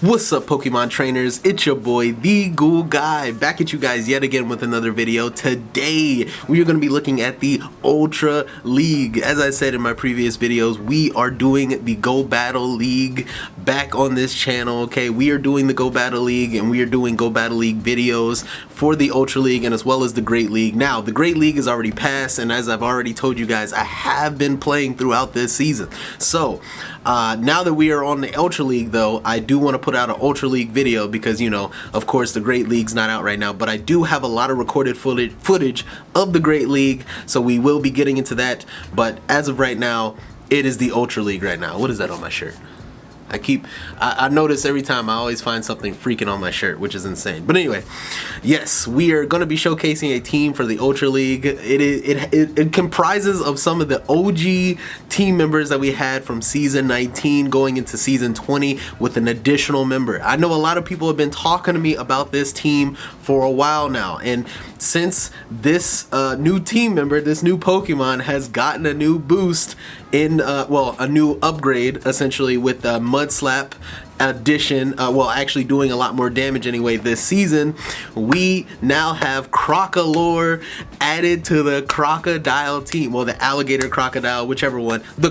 What's up, Pokemon trainers? It's your boy, TheGoulGuy, back at you guys yet again with another video. Today, we are going to be looking at the Ultra League. As I said in my previous videos, we are doing the Go Battle League back on this channel, okay? We are doing the Go Battle League, and we are doing Go Battle League videos for the Ultra League and as well as the Great League. Now, the Great League is already passed, and as I've already told you guys, I have been playing throughout this season. So, now that we are on the Ultra League, though, I do want to put out an Ultra League video because, you know, of course the Great League's not out right now, but I do have a lot of recorded footage of the Great League, so we will be getting into that. But as of right now, it is the Ultra League right now. What is that on my shirt? I notice every time I always find something freaking on my shirt, which is insane. But anyway, yes, we are going to be showcasing a team for the Ultra League. It comprises of some of the OG team members that we had from season 19 going into season 20 with an additional member. I know a lot of people have been talking to me about this team for a while now, and since this new team member, this new Pokemon has gotten a new boost in, well, a new upgrade essentially with the Mud Slap addition, well, actually doing a lot more damage anyway this season, we now have Krookodile added to the Krookodile team. Well, the Alligator Krookodile, whichever one, the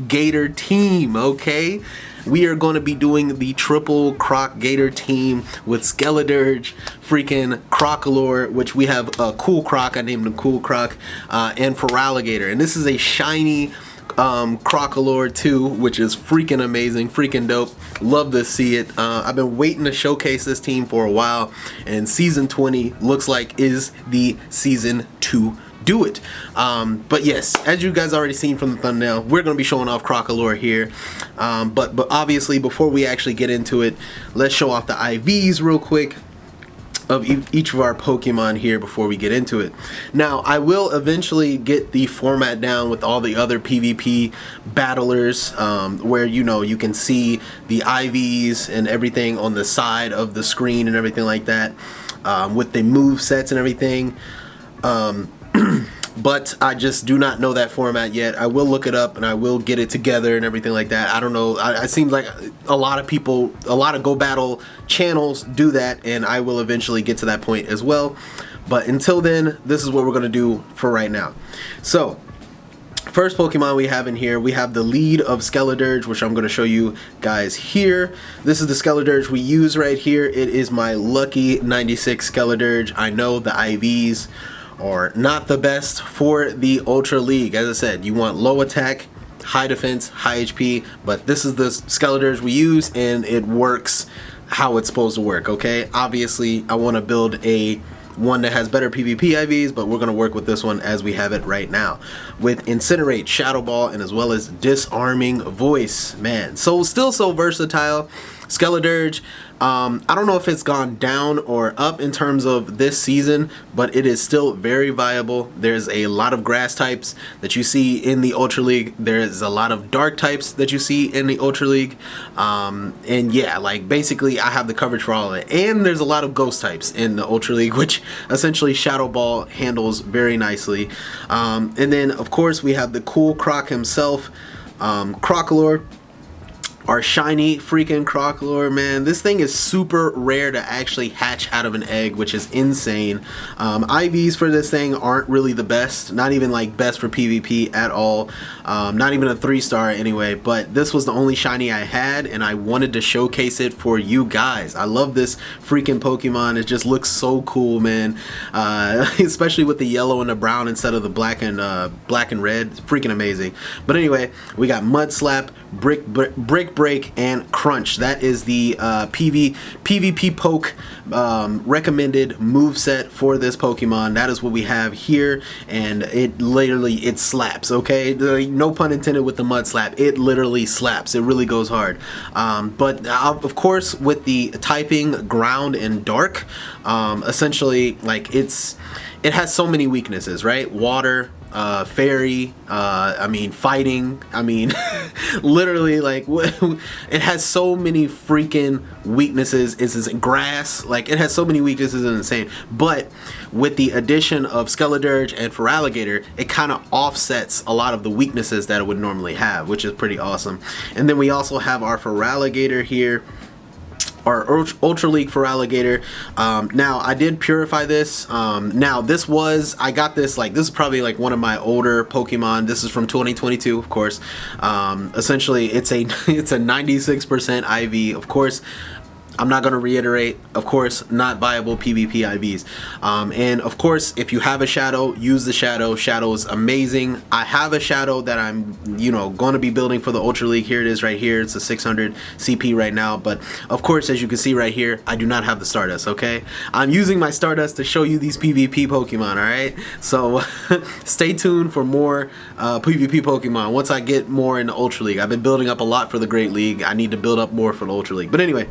Gator team, okay? We are going to be doing the triple Gator team with Skeledirge, freaking Krookodile, which we have a Cool Croc, I named him Cool Croc, and Feraligatr. And this is a shiny Krookodile too, which is freaking amazing, freaking dope. Love to see it. I've been waiting to showcase this team for a while, and season 20 looks like is the season to do it. But yes, as you guys already seen from the thumbnail, we're going to be showing off Krookodile here. But obviously, before we actually get into it, let's show off the IVs real quick of each of our Pokemon here before we get into it. Now, I will eventually get the format down with all the other PvP battlers, where, you know, you can see the IVs and everything on the side of the screen and everything like that, with the move sets and everything. But I just do not know that format yet. I will look it up and I will get it together and everything like that. I don't know. It seems like a lot of people, a lot of Go Battle channels do that, and I will eventually get to that point as well. But until then, this is what we're going to do for right now. So, first Pokemon we have in here, we have the lead of Skeledirge, which I'm going to show you guys here. This is the Skeledirge we use right here. It is my lucky 96 Skeledirge. I know the IVs are not the best for the Ultra League. As I said, you want low attack, high defense, high HP, but this is the Skeledirge we use, and it works how it's supposed to work, okay? Obviously, I want to build a one that has better PvP IVs, but we're going to work with this one as we have it right now with Incinerate, Shadow Ball, and as well as Disarming Voice. Man, so still so versatile. Skeledirge, I don't know if it's gone down or up in terms of this season, but it is still very viable. There's a lot of grass types that you see in the Ultra League. There's a lot of dark types that you see in the Ultra League. And yeah, like basically I have the coverage for all of it. And there's a lot of ghost types in the Ultra League, which essentially Shadow Ball handles very nicely. And then of course we have the Cool Croc himself, Krookodile. Our shiny freaking Krookodile, man. This thing is super rare to actually hatch out of an egg, which is insane. IVs for this thing aren't really the best, not even like best for PvP at all. Not even a 3-star anyway, but this was the only shiny I had, and I wanted to showcase it for you guys. I love this freaking Pokemon. It just looks so cool, man. Especially with the yellow and the brown instead of the black and red. It's freaking amazing. But anyway, we got Mud Slap, Brick Break, and Crunch. That is the PvP poke recommended moveset for this Pokemon. That is what we have here, and it slaps, okay? No pun intended with the Mud Slap. It literally slaps. It really goes hard. But of course, with the typing Ground and Dark, essentially, like, it has so many weaknesses, right? Water, fairy, I mean fighting, I mean literally, like, it has so many freaking weaknesses. It's grass, like, it has so many weaknesses, it's insane. But with the addition of Skeledirge and Feraligatr, it kind of offsets a lot of the weaknesses that it would normally have, which is pretty awesome. And then we also have our Feraligatr here. our Ultra League for Alligator. Now I did purify this. Now this was, I got this, like, this is probably like one of my older Pokemon. This is from 2022, of course. Essentially it's a it's a 96% IV. Of course, I'm not going to reiterate, of course, not viable PvP IVs. And of course, if you have a Shadow, use the Shadow. Shadow is amazing. I have a Shadow that I'm, you know, going to be building for the Ultra League. Here it is right here. It's a 600 CP right now. But of course, as you can see right here, I do not have the Stardust, okay? I'm using my Stardust to show you these PvP Pokemon, all right? So stay tuned for more PvP Pokemon once I get more in the Ultra League. I've been building up a lot for the Great League. I need to build up more for the Ultra League. But anyway,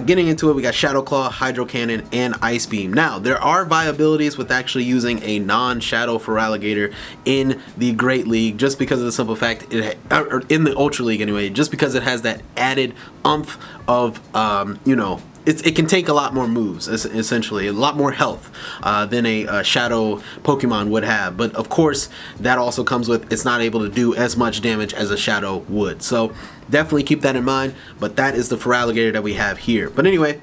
getting into it, we got Shadow Claw, Hydro Cannon, and Ice Beam. Now, there are viabilities with actually using a non-Shadow for Alligator in the Great League, just because of the simple fact, or in the Ultra League anyway, just because it has that added oomph of, you know, it can take a lot more moves, essentially, a lot more health than a Shadow Pokemon would have. But of course, that also comes with, it's not able to do as much damage as a Shadow would. So definitely keep that in mind. But that is the Feraligatr that we have here. But anyway,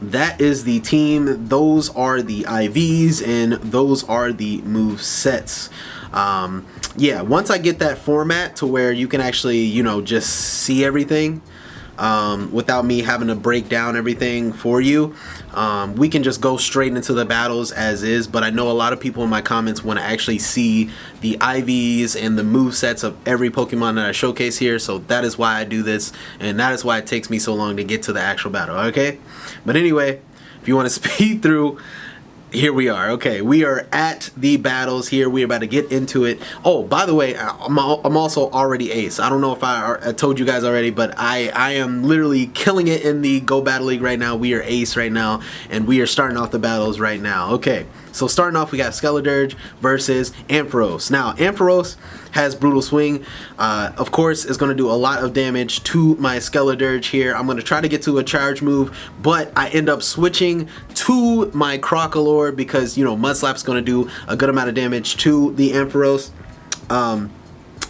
that is the team. Those are the IVs, and those are the move sets. Yeah, once I get that format to where you can actually, you know, just see everything, without me having to break down everything for you, we can just go straight into the battles as is. But I know a lot of people in my comments want to actually see the IVs and the move sets of every Pokemon that I showcase here, so that is why I do this, and that is why it takes me so long to get to the actual battle, okay? But anyway, if you want to speed through, here we are. Okay, we are at the battles here. We're about to get into it. Oh, by the way, I'm also already ace. I don't know if I told you guys already, but I am literally killing it in the Go Battle League right now. We are ace right now, and we are starting off the battles right now. Okay, so starting off, we got Skeledirge versus Ampharos. Now, Ampharos has Brutal Swing. Of course, it's going to do a lot of damage to my Skeledirge here. I'm going to try to get to a charge move, but I end up switching to my Krookodile because, you know, Mud Slap's going to do a good amount of damage to the Ampharos.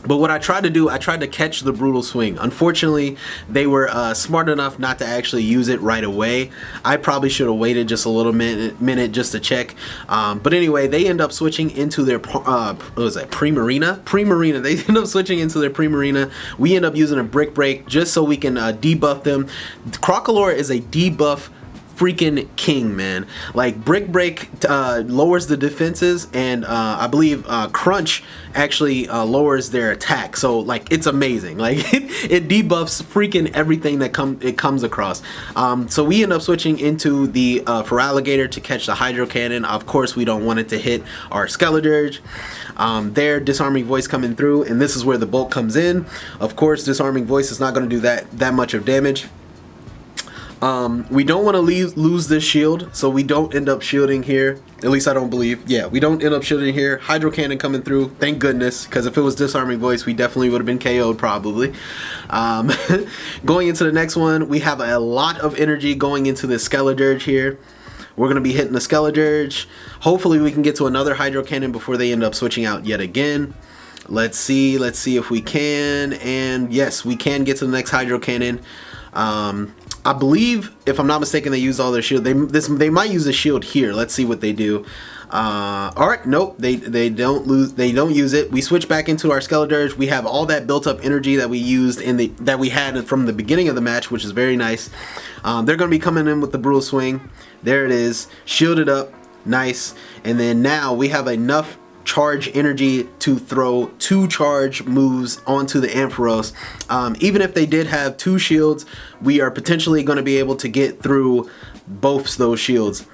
But what I tried to do, I tried to catch the Brutal Swing. Unfortunately, they were smart enough not to actually use it right away. I probably should have waited just a little minute just to check. But anyway, they end up switching into their, what was that, Primarina? Primarina. They end up switching into their Primarina. We end up using a Brick Break just so we can debuff them. Krookodile is a debuff freaking king, man. Like, Brick Break lowers the defenses, and I believe Crunch actually lowers their attack. So, like, it's amazing. Like, it debuffs freaking everything that it comes across. So we end up switching into the Feraligatr to catch the Hydro Cannon. Of course, we don't want it to hit our Skeledirge. Their Disarming Voice coming through, and this is where the bulk comes in. Of course, Disarming Voice is not going to do that much of damage. We don't want to lose this shield, so we don't end up shielding here. At least I don't believe. Yeah, we don't end up shielding here. Hydro Cannon coming through. Thank goodness, because if it was Disarming Voice, we definitely would have been KO'd probably. Going into the next one, we have a lot of energy going into the Skeledirge here. We're going to be hitting the Skeledirge. Hopefully we can get to another Hydro Cannon before they end up switching out yet again. Let's see if we can. And yes, we can get to the next Hydro Cannon. I believe, if I'm not mistaken, they use all their shield. They might use a shield here. Let's see what they do. All right, nope, they don't use it. We switch back into our Skeledirge. We have all that built up energy that we used that we had from the beginning of the match, which is very nice. They're going to be coming in with the Brutal Swing. There it is, shielded up, nice. And then now we have enough charge energy to throw 2 charge moves onto the Ampharos. Even if they did have 2 shields, we are potentially going to be able to get through both those shields.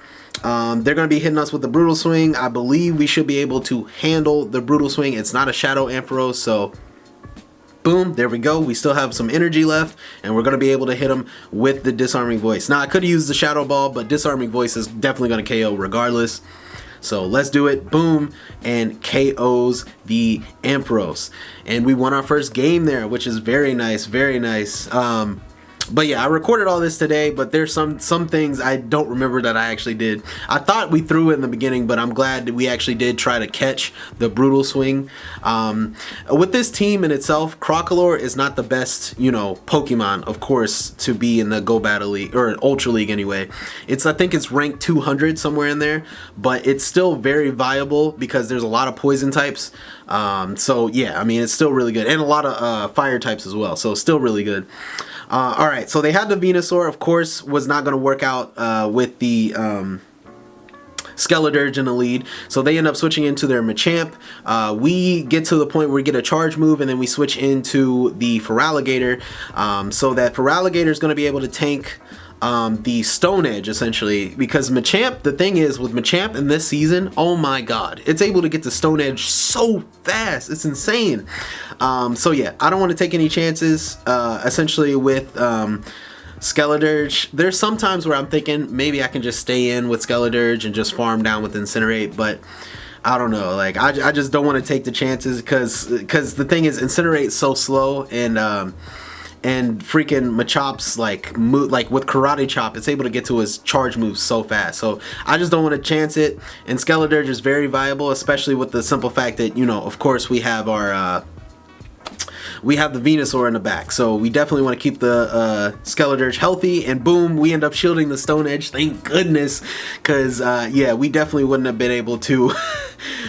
They're going to be hitting us with the Brutal Swing. I believe we should be able to handle the Brutal Swing. It's not a Shadow Ampharos, so boom, there we go. We still have some energy left, and we're going to be able to hit them with the Disarming Voice. Now, I could have used the Shadow Ball, but Disarming Voice is definitely going to KO regardless. So let's do it. Boom, and KOs the Ampharos. And we won our first game there, which is very nice, very nice. But yeah, I recorded all this today, but there's some things I don't remember that I actually did. I thought we threw it in the beginning, but I'm glad that we actually did try to catch the brutal swing. With this team in itself, Krookodile is not the best, you know, Pokemon, of course, to be in the Go Battle League, or Ultra League anyway. I think it's ranked 200 somewhere in there, but it's still very viable because there's a lot of poison types. So yeah, I mean, it's still really good, and a lot of fire types as well, so still really good. Alright, so they had the Venusaur, of course, was not going to work out with the Skeledirge in the lead, so they end up switching into their Machamp. We get to the point where we get a charge move, and then we switch into the Feraligatr, so that Feraligatr is going to be able to tank the Stone Edge, essentially, because Machamp, the thing is with Machamp in this season, oh my god, it's able to get to Stone Edge so fast, it's insane. So yeah, I don't want to take any chances, essentially with Skeledirge. There's some times where I'm thinking maybe I can just stay in with Skeledirge and just farm down with Incinerate, but I don't know, like I just don't want to take the chances because the thing is Incinerate's so slow, and freaking Machops, like with Karate Chop, it's able to get to his charge moves so fast. So I just don't want to chance it. And Skeledirge is very viable, especially with the simple fact that, you know, of course we have our we have the Venusaur in the back, so we definitely want to keep the Skeledirge healthy, and boom, we end up shielding the Stone Edge, thank goodness, because yeah, we definitely wouldn't have been able to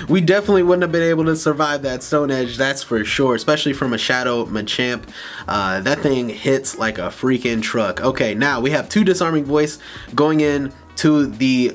we definitely wouldn't have been able to survive that Stone Edge, that's for sure, especially from a Shadow Machamp. That thing hits like a freaking truck. Okay, now we have two Disarming Voice going in to the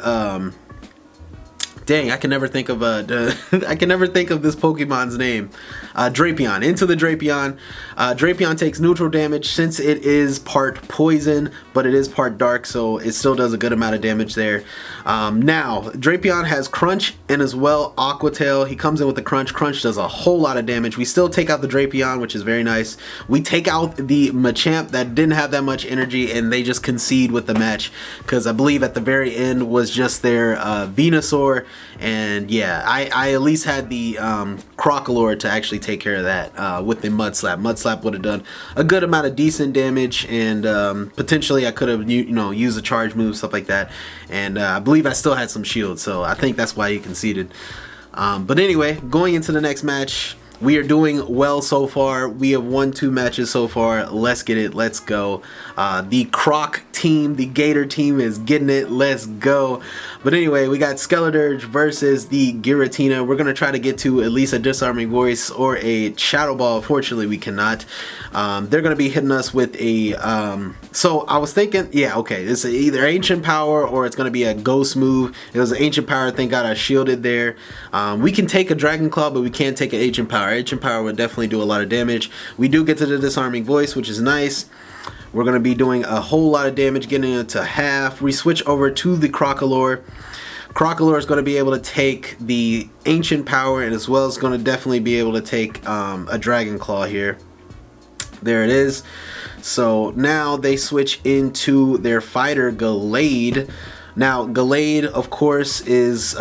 dang, I can never think of I can never think of this Pokemon's name. Drapion. Into the Drapion. Drapion takes neutral damage since it is part poison, but it is part dark, so it still does a good amount of damage there. Now, Drapion has Crunch and as well Aqua Tail. He comes in with the Crunch. Crunch does a whole lot of damage. We still take out the Drapion, which is very nice. We take out the Machamp that didn't have that much energy, and they just concede with the match, because I believe at the very end was just their Venusaur. And yeah, I at least had the Krookodile to actually take care of that with the Mud Slap. Mud Slap would have done a good amount of decent damage, and potentially I could have used a charge move, stuff like that. And I believe I still had some shield, so I think that's why he conceded. But anyway, going into the next match, we are doing well so far. We have won 2 matches so far. Let's get it. Let's go. The Croc team, the Gator team is getting it. Let's go. But anyway, we got Skeledirge versus the Giratina. We're going to try to get to at least a Disarming Voice or a Shadow Ball. Unfortunately, we cannot. They're going to be hitting us with a... so I was thinking, yeah, okay, it's either Ancient Power or it's going to be a Ghost move. It was an Ancient Power. Thank God I shielded there. We can take a Dragon Claw, but we can't take an Ancient Power. Ancient Power would definitely do a lot of damage. We do get to the Disarming Voice, which is nice. We're going to be doing a whole lot of damage, getting it to half. We switch over to the Krookodile. Krookodile is going to be able to take the Ancient Power, and as well as going to definitely be able to take a Dragon Claw here. There it is. So now they switch into their fighter, Gallade. Now, Gallade, of course, is...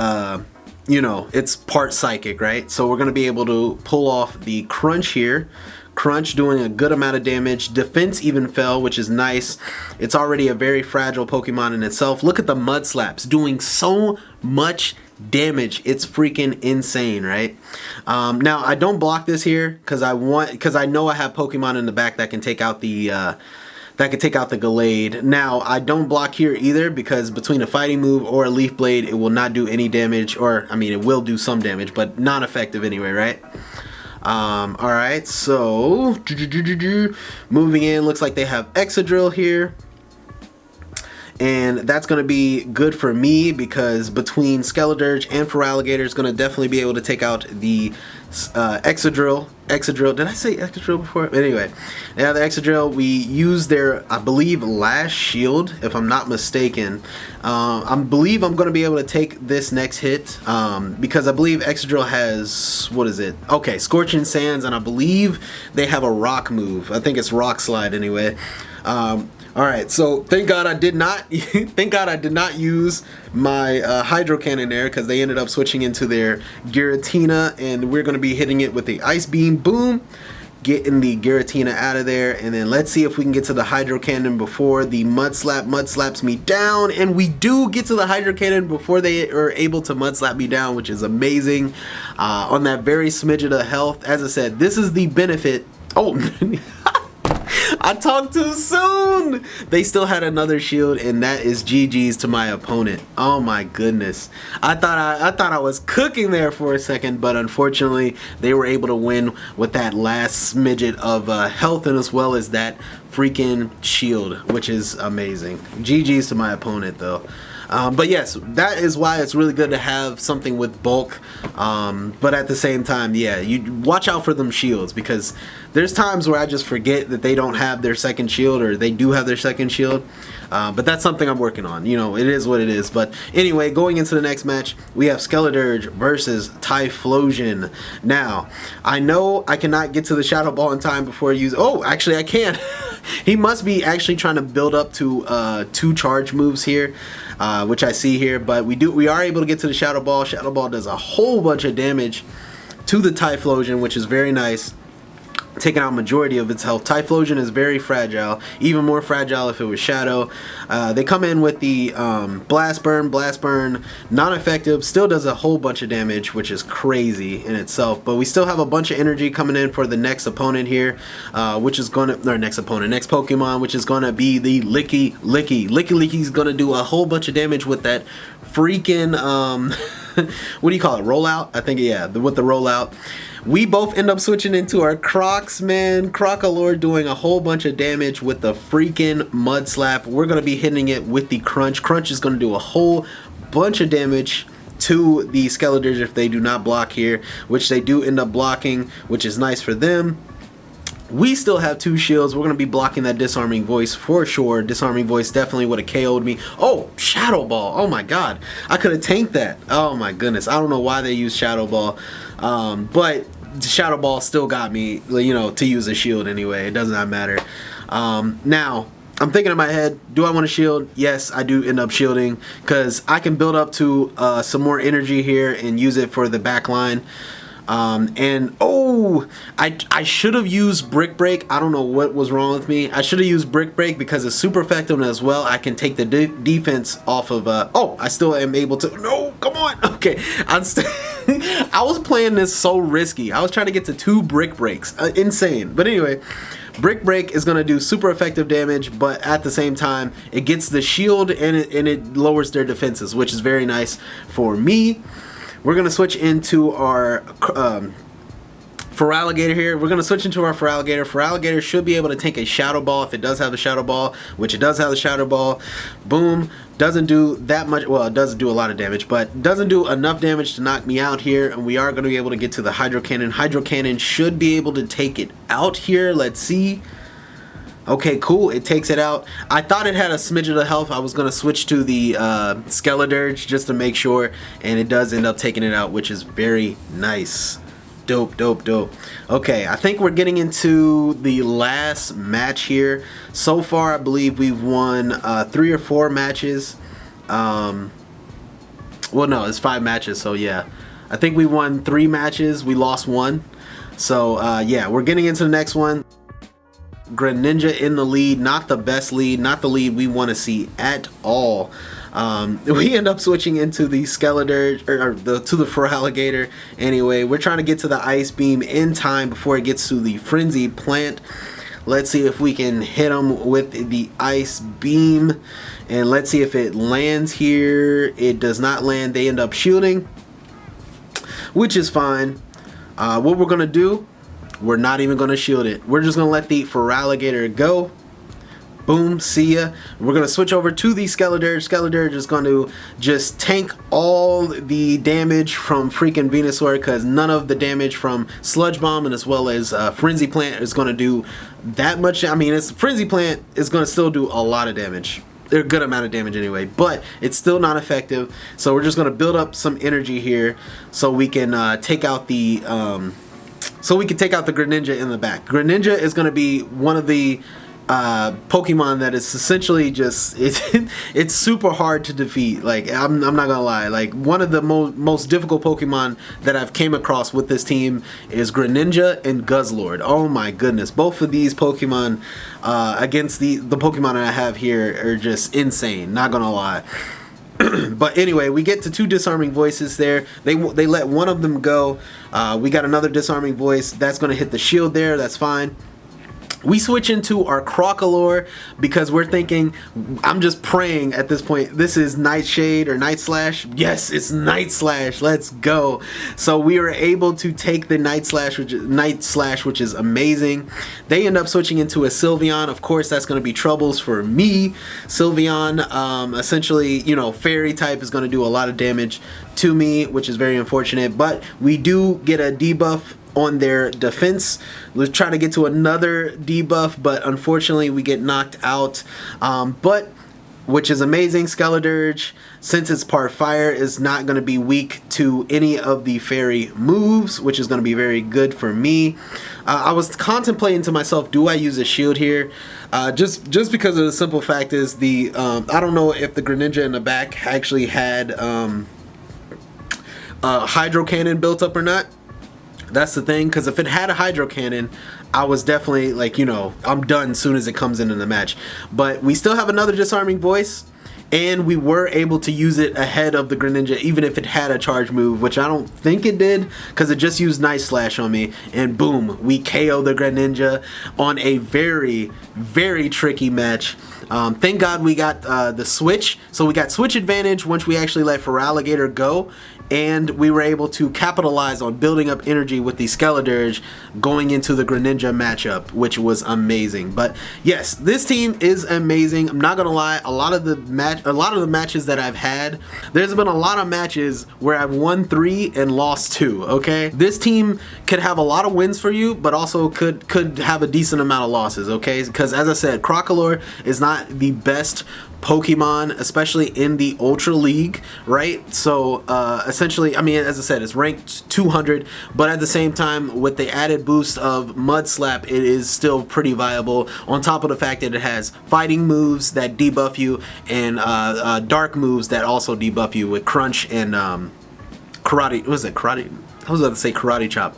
you know, it's part psychic, right? So we're going to be able to pull off the Crunch here. Crunch doing a good amount of damage. Defense even fell, which is nice. It's already a very fragile Pokemon in itself. Look at the Mud Slaps doing so much damage. It's freaking insane, right? Now, I don't block this here because I know I have Pokemon in the back that can take out the Gallade. Now, I don't block here either because between a fighting move or a Leaf Blade, it will not do any damage, or, I mean, it will do some damage, but not effective anyway, right? Alright, so, moving in, looks like they have Excadrill here. And that's going to be good for me because between Skeledirge and Feraligatr is going to definitely be able to take out the Excadrill. Did I say Excadrill before? Anyway, yeah, the Excadrill, we used their, I believe, last shield, if I'm not mistaken. I believe I'm going to be able to take this next hit because I believe Excadrill has, what is it? Okay, Scorching Sands, and I believe they have a rock move. I think it's Rock Slide anyway. Alright, so thank God I did not use my Hydro Cannon there because they ended up switching into their Giratina, and we're going to be hitting it with the Ice Beam. Boom! getting the Giratina out of there, and then let's see if we can get to the Hydro Cannon before the Mud slaps me down. And we do get to the Hydro Cannon before they are able to Mud Slap me down, which is amazing. On that very smidget of health, as I said, this is the benefit. Oh, I talked too soon. They still had another shield, and that is GG's to my opponent. Oh my goodness. I thought I was cooking there for a second, but unfortunately they were able to win with that last smidget of health, and as well as that freaking shield, which is amazing. GG's to my opponent though. But yes, that is why it's really good to have something with bulk. But at the same time, yeah, you watch out for them shields, because there's times where I just forget that they don't have their second shield, or they do have their second shield. But that's something I'm working on. You know, it is what it is. But anyway, going into the next match, we have Skeledirge versus Typhlosion. Now, I know I cannot get to the Shadow Ball in time before I use... Oh, actually I can. He must be actually trying to build up to 2 charge moves here, which I see here. But we are able to get to the Shadow Ball. Shadow Ball does a whole bunch of damage to the Typhlosion, which is very nice, taking out majority of its health. Typhlosion is very fragile, even more fragile if it was Shadow. They come in with the Blast Burn, non-effective, still does a whole bunch of damage, which is crazy in itself. But we still have a bunch of energy coming in for the next opponent here, which is gonna, or next Pokemon, which is gonna be the Licky Licky. Licky Licky's gonna do a whole bunch of damage with that freaking what do you call it, rollout? I think, yeah, with the rollout. We both end up switching into our Crocs, man. Krookodile doing a whole bunch of damage with the freaking Mud Slap. We're going to be hitting it with the Crunch. Crunch is going to do a whole bunch of damage to the Skeledirge if they do not block here, which they do end up blocking, which is nice for them. We still have 2 shields. We're going to be blocking that Disarming Voice for sure. Disarming Voice definitely would have KO'd me. Oh, Shadow Ball. Oh my god. I could have tanked that. Oh my goodness. I don't know why they used Shadow Ball. But Shadow Ball still got me, you know, to use a shield anyway. It does not matter. Now, I'm thinking in my head, do I want to shield? Yes, I do end up shielding, because I can build up to some more energy here and use it for the back line. And oh, I should have used Brick Break. I don't know what was wrong with me. I should have used Brick Break because it's super effective, and as well I can take the defense off of oh, I still am able to. No, come on. Okay, I was playing this so risky. I was trying to get to 2 Brick Breaks. Insane. But anyway, Brick Break is going to do super effective damage, but at the same time it gets the shield, and it lowers their defenses, which is very nice for me. We're going to switch into our Feraligatr here. We're going to switch into our Feraligatr. Feraligatr should be able to take a Shadow Ball if it does have the Shadow Ball, which it does have the Shadow Ball. Boom. Doesn't do that much. Well, it doesn't do a lot of damage, but doesn't do enough damage to knock me out here. And we are going to be able to get to the Hydro Cannon. Hydro Cannon should be able to take it out here. Let's see. Okay, cool. It takes it out. I thought it had a smidget of health. I was going to switch to the Skeledirge just to make sure, and it does end up taking it out, which is very nice. Dope, dope, dope. Okay, I think we're getting into the last match here. So far, I believe we've won 3 or 4 matches. Well, no, it's 5 matches, so yeah. I think we won 3 matches. We lost 1. So, yeah, we're getting into the next one. Greninja in the lead, not the best lead, not the lead we want to see at all. We end up switching into the Skeledirge, to the Feraligatr. Anyway, we're trying to get to the Ice Beam in time before it gets to the Frenzied Plant. Let's see if we can hit them with the Ice Beam, and let's see if it lands here. It does not land. They end up shielding, which is fine. What we're gonna do, we're not even going to shield it. We're just going to let the Feraligatr go. Boom, see ya. We're going to switch over to the Skeledirge. Skeledirge is going to just tank all the damage from freaking Venusaur, because none of the damage from Sludge Bomb and as well as Frenzy Plant is going to do that much. I mean, Frenzy Plant is going to still do a lot of damage. They're a good amount of damage anyway, but it's still not effective. So we're just going to build up some energy here so we can take out the... So we can take out the Greninja in the back. Greninja is going to be one of the Pokemon that is essentially just it's super hard to defeat. Like I'm not gonna lie, like one of the most difficult Pokemon that I've came across with this team is Greninja and Guzzlord. Oh my goodness, both of these Pokemon against the Pokemon that I have here are just insane, not gonna lie. But anyway, we get to 2 disarming voices there. They let one of them go. We got another disarming voice that's gonna hit the shield there. That's fine. We switch into our Krookodile because we're thinking, I'm just praying at this point, this is Nightshade or Night Slash. Yes, it's Night Slash. Let's go. So we were able to take the Night Slash, which is amazing. They end up switching into a Sylveon. Of course, that's going to be troubles for me. Sylveon, essentially, you know, fairy type is going to do a lot of damage to me, which is very unfortunate. But we do get a debuff on their defense. Let's try to get to another debuff, but unfortunately we get knocked out. But which is amazing. Skeledirge, since it's part fire, is not going to be weak to any of the fairy moves, which is going to be very good for me. I was contemplating to myself, do I use a shield here? Just because of the simple fact is the I don't know if the Greninja in the back actually had Hydro Cannon built up or not. That's the thing, because if it had a Hydro Cannon, I was definitely like, you know, I'm done as soon as it comes into the match. But we still have another disarming voice, and we were able to use it ahead of the Greninja, even if it had a charge move, which I don't think it did, because it just used Night Slash on me, and boom, we KO the Greninja on a very, very tricky match. Thank God we got the switch, so we got switch advantage once we actually let Feraligatr go, and we were able to capitalize on building up energy with the Skeledirge going into the Greninja matchup, which was amazing. But yes, this team is amazing. I'm not gonna lie, a lot of the matches that I've had, there's been a lot of matches where I've won 3 and lost 2. Okay, this team could have a lot of wins for you, but also could have a decent amount of losses. Okay, because as I said, Krookodile is not the best Pokemon, especially in the Ultra League, right? So essentially, I mean, as I said, it's ranked 200, but at the same time, with the added boost of Mud Slap, it is still pretty viable, on top of the fact that it has fighting moves that debuff you, and dark moves that also debuff you with Crunch and Karate, what was it, Karate? I was about to say Karate Chop.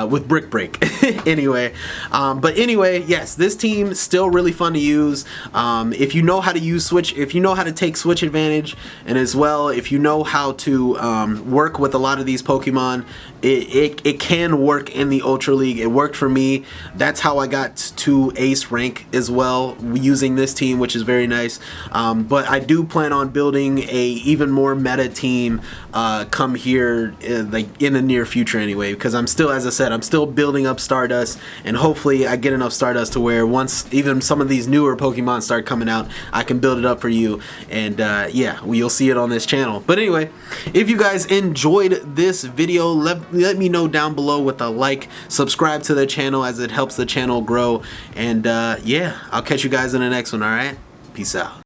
With Brick Break. Anyway, but anyway, yes, this team still really fun to use. If you know how to use switch, if you know how to take switch advantage, and as well if you know how to work with a lot of these Pokemon, it can work in the Ultra League. It worked for me. That's how I got to ace rank as well, using this team, which is very nice. But I do plan on building a even more meta team come here like in the near future anyway, because I'm still, as I said, I'm still building up Stardust, and hopefully I get enough Stardust to where once even some of these newer Pokemon start coming out, I can build it up for you, and yeah, you'll see it on this channel. But anyway, if you guys enjoyed this video, let me know down below with a like, subscribe to the channel as it helps the channel grow, and yeah, I'll catch you guys in the next one. Alright, peace out.